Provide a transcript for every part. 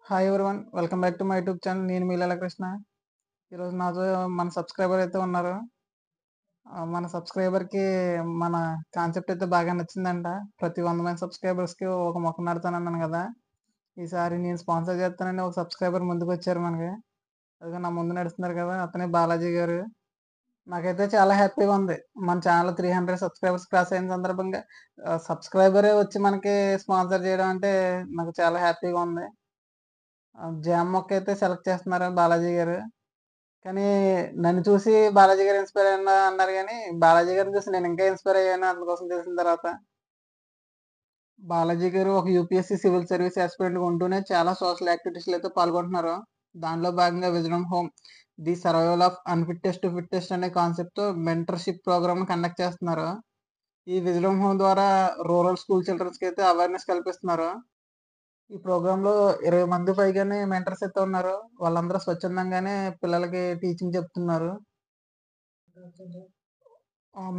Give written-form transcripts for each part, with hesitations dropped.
Hi everyone. Welcome back to my YouTube channel. నేను మీ కృష్ణ. ఈరోజు నాతో మన సబ్స్క్రైబర్ అయితే ఉన్నారు. మన సబ్స్క్రైబర్కి మన కాన్సెప్ట్ అయితే బాగా నచ్చిందంట. ప్రతి 100 మంది సబ్స్క్రైబర్స్కి ఒక మొక్క నాటుతానన్నాను కదా, ఈసారి నేను స్పాన్సర్ చేస్తానని ఒక సబ్స్క్రైబర్ ముందుకు వచ్చారు మనకి. అదిగో నా ముందు నడుస్తున్నారు కదా, అతనే బాలాజీ గారు. నాకైతే చాలా హ్యాపీగా ఉంది. మన ఛానల్ 300 సబ్స్క్రైబర్స్ క్రాస్ అయిన సందర్భంగా సబ్స్క్రైబరే వచ్చి మనకి స్పాన్సర్ చేయడం అంటే నాకు చాలా హ్యాపీగా ఉంది. జామ మొక్క అయితే సెలెక్ట్ చేస్తున్నారు బాలాజీ గారు. కానీ నన్ను చూసి బాలాజీ గారు ఇన్స్పైర్ అయినా అన్నారు కానీ, బాలాజీ గారిని చూసి నేను ఇంకా ఇన్స్పైర్ అయ్యాను అందుకోసం తెలిసిన తర్వాత. బాలాజీ గారు ఒక యూపీఎస్సీ సివిల్ సర్వీస్ ఆస్పిరెంట్గా ఉంటూనే చాలా సోషల్ యాక్టివిటీస్లో అయితే పాల్గొంటున్నారు. దానిలో భాగంగా wisdom home the survival of unfittest to fittest అనే కాన్సెప్ట్తో మెంటర్షిప్ ప్రోగ్రామ్ కండక్ట్ చేస్తున్నారు. ఈ విజడమ్ హోమ్ ద్వారా రూరల్ స్కూల్ చిల్డ్రన్స్కి అయితే అవేర్నెస్ కల్పిస్తున్నారు. ఈ ప్రోగ్రాంలో 20 మంది పైగానే మెంటర్స్ అయితే ఉన్నారు. వాళ్ళందరూ స్వచ్ఛందంగానే పిల్లలకి టీచింగ్ చెప్తున్నారు.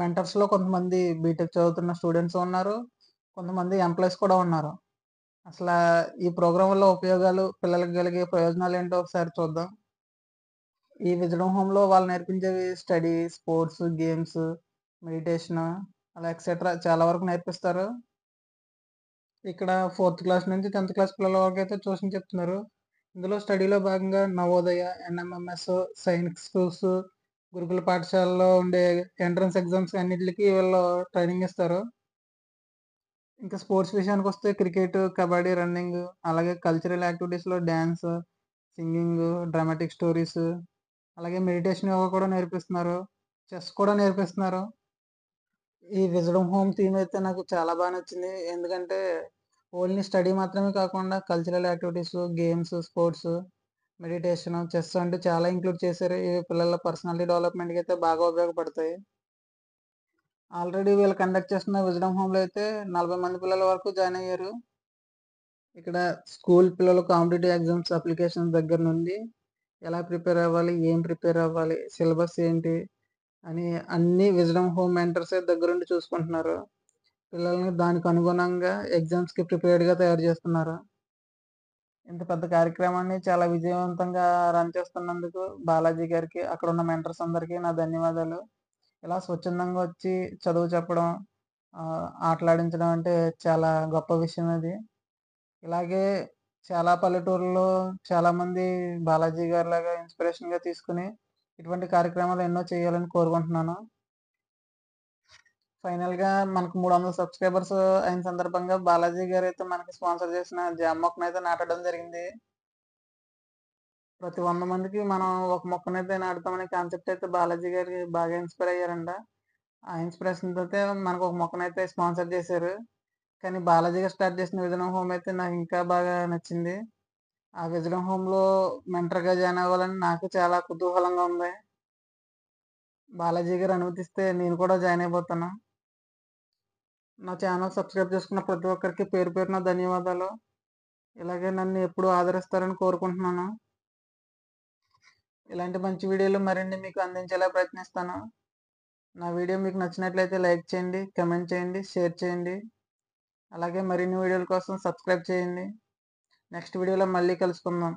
మెంటర్స్‌లో కొంతమంది బీటెక్ చదువుతున్న స్టూడెంట్స్ ఉన్నారు. కొంతమంది ఎంప్లాయీస్ కూడా ఉన్నారు. అసలా ఈ ప్రోగ్రాం వల్ల ఉపయోగాలు, పిల్లలకి కలిగే ప్రయోజనాలేంటో ఒకసారి చూద్దాం. ఈ విజడమ్ హోమ్‌లో వాళ్ళు నేర్పించేవి స్టడీ, స్పోర్ట్స్, గేమ్స్, మెడిటేషను అలా ఎక్సెట్రా చాలా వరకు నేర్పిస్తారు. ఇక్కడ 4థ్ క్లాస్ నుంచి 10థ్ క్లాస్ పిల్లల వరకైతే ట్యూషన్ చెప్తున్నారు. ఇందులో స్టడీలో భాగంగా నవోదయ, ఎన్ఎంఎంఎస్, సైనిక్ స్కూల్స్, గురుకుల పాఠశాలలో ఉండే ఎంట్రన్స్ ఎగ్జామ్స్ అన్నిట్లికి వీళ్ళు ట్రైనింగ్ ఇస్తారు. ఇంకా స్పోర్ట్స్ విషయానికొస్తే క్రికెట్, కబడ్డీ, రన్నింగ్ అలాగే కల్చరల్ యాక్టివిటీస్‌లో డాన్స్, సింగింగ్, డ్రామాటిక్ స్టోరీస్ అలాగే మెడిటేషన్ యోగా కూడా నేర్పిస్తున్నారు. చెస్ కూడా నేర్పిస్తున్నారు. ఈ విజడమ్ హోమ్ థీమ్ అయితే నాకు చాలా బాగా నచ్చింది. ఎందుకంటే ఓన్లీ స్టడీ మాత్రమే కాకుండా cultural activities, games, sports, meditation, chess అంటూ చాలా ఇంక్లూడ్ చేశారు. ఇవి పిల్లల పర్సనాలిటీ డెవలప్‌మెంట్‌కి అయితే బాగా ఉపయోగపడతాయి. ఆల్రెడీ వీళ్ళు కండక్ట్ చేస్తున్న విజడమ్ హోమ్‌లో అయితే 40 మంది పిల్లల వరకు జాయిన్ అయ్యారు. ఇక్కడ స్కూల్ పిల్లలు కాంపిటీటివ్ ఎగ్జామ్స్ అప్లికేషన్ దగ్గర నుండి ఎలా ప్రిపేర్ అవ్వాలి, ఏం ప్రిపేర్ అవ్వాలి, సిలబస్ ఏంటి అని అన్నీ విజడమ్ హోమ్ మెంటర్సే దగ్గరుండి చూసుకుంటున్నారు. పిల్లల్ని దానికి అనుగుణంగా ఎగ్జామ్స్‌కి ప్రిపేర్డ్‌గా తయారు చేస్తున్నారు. ఇంత పెద్ద కార్యక్రమాన్ని చాలా విజయవంతంగా రన్ చేస్తున్నందుకు బాలాజీ గారికి, అక్కడున్న మెంటర్స్ అందరికీ నా ధన్యవాదాలు. ఇలా స్వచ్ఛందంగా వచ్చి చదువు చెప్పడం, ఆటలాడించడం అంటే చాలా గొప్ప విషయం అది. ఇలాగే చాలా పల్లెటూరుల్లో చాలామంది బాలాజీ గారిలాగా ఇన్స్పిరేషన్‌గా తీసుకొని ఇటువంటి కార్యక్రమాలు ఎన్నో చేయాలని కోరుకుంటున్నాను. ఫైనల్‌గా మనకు 300 సబ్స్క్రైబర్స్ అయిన సందర్భంగా బాలాజీ గారైతే మనకి స్పాన్సర్ చేసిన జామ మొక్కనైతే నాటడం జరిగింది. ప్రతి 100 మందికి మనం ఒక మొక్కనైతే నాటుతామనే కాన్సెప్ట్ అయితే బాలాజీ గారు బాగా ఇన్స్పైర్ అయ్యారంట. ఆ ఇన్స్పిరేషన్ తోటే మనకు ఒక మొక్కనైతే స్పాన్సర్ చేశారు. కానీ బాలాజీ గారు స్టార్ట్ చేసిన విజడమ్ హోమ్ అయితే నాకు ఇంకా బాగా నచ్చింది. ఆ విజడమ్ హోమ్‌లో మెంటర్‌గా జాయిన్ అవ్వాలని నాకు చాలా కుతూహలంగా ఉంది. బాలాజీ గారు అనుమతిస్తే నేను కూడా జాయిన్ అయిపోతాను. నా ఛానల్ సబ్స్క్రైబ్ చేసుకున్న ప్రతి ఒక్కరికి పేరు పేరున ధన్యవాదాలు. ఇలాగే నన్ను ఎప్పుడూ ఆదరిస్తారని కోరుకుంటున్నాను. ఇలాంటి మంచి వీడియోలు మరిన్ని మీకు అందించేలా ప్రయత్నిస్తాను. నా వీడియో మీకు నచ్చినట్లయితే లైక్ చేయండి, కామెంట్ చేయండి, షేర్ చేయండి. అలాగే మరిన్ని వీడియోల కోసం సబ్స్క్రైబ్ చేయండి. నెక్స్ట్ వీడియోలో మళ్ళీ కలుసుకుందాం.